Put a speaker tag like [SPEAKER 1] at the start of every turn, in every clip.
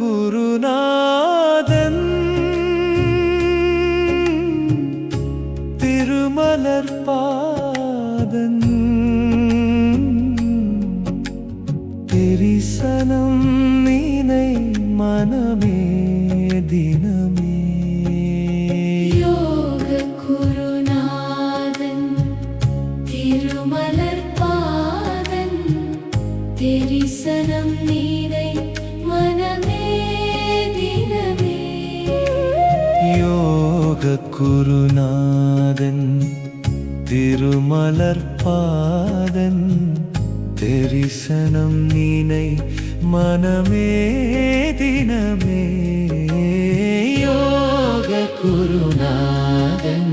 [SPEAKER 1] குருநாதன் திருமலர் பாதன் திரிசனம் நீனை மனமே தினமே
[SPEAKER 2] யோக குருநாதன் திருமலர் பாதன் திரிசனம் நீனை மனமே தினமே
[SPEAKER 1] யோக குருநாதன் திருமலர் பாதன் தரிசனம் நீனை மனமே தினமே யோக குருநாதன்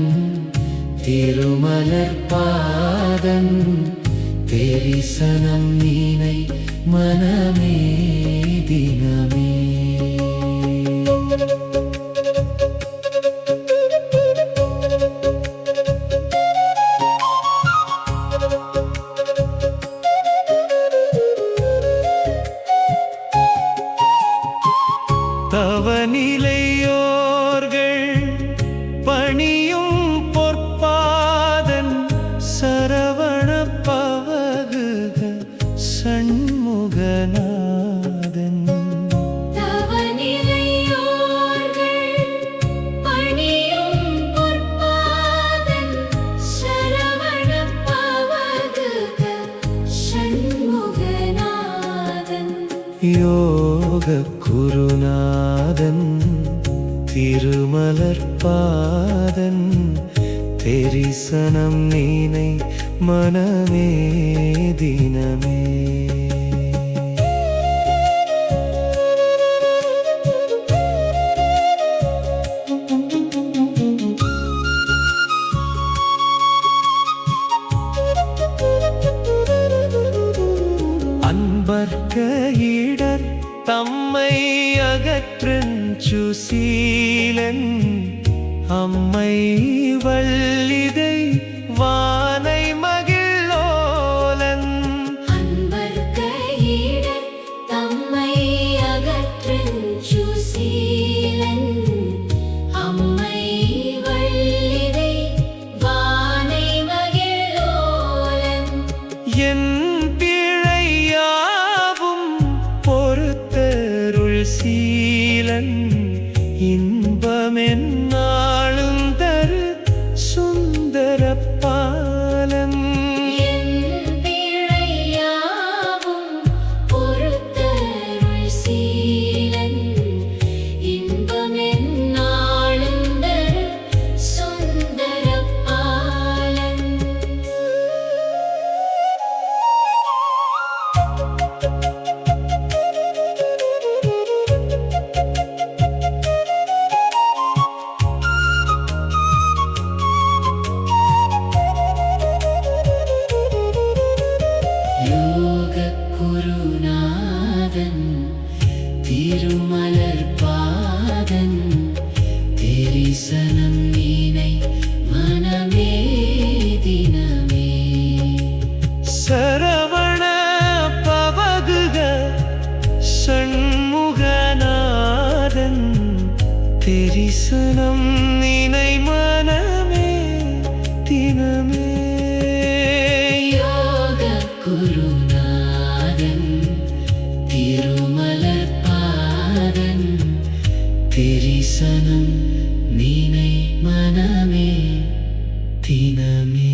[SPEAKER 1] திருமலர் பாதன் தரிசனம் நீனை மனமே தினமே தவநிலையோர்கள் பணியும் பொற்பாதன் சரவண பவகுக சண்முகநாதன்
[SPEAKER 2] தவநிலையோர்கள் பணியும் பொற்பாதன் சரவண பவகுக சண்முகநாதன்
[SPEAKER 1] யோக குருநாதன் திருமலர் பாதன் தரிசனம் நீனை மனமே தினமே அன்பர்க்க இடர் தம்மை அகற்றுஞ்சூசீலன் அம்மை வள்ளிதை வானை மகிழோலன்
[SPEAKER 2] அன்பர்க்க இடர் தம்மை அகற்றுஞ்சூசீலன் அம்மை வள்ளிதை வானை மகிழோலன்
[SPEAKER 1] என் பிழையாவும் பொறுத்தருள் சீலன் இன்பமென்னாளும் தரு சுந்தர பாலன்
[SPEAKER 2] என் பிழையாவும் பொறுத்தருள் சீலன் இன்பமென்னாளும் தரு சுந்தர பாலன் யோக குருநாதன் திருமலர் பாதன் தரிசனம் நீனை மனமே தினமே
[SPEAKER 1] சரவண பவகுக சண்முகநாதன் தரிசனம் நினை மனமே தினமே
[SPEAKER 2] யோக குருநாதன் திருமலர் பாதன் தரிசனம் நீனை மனமே தினமே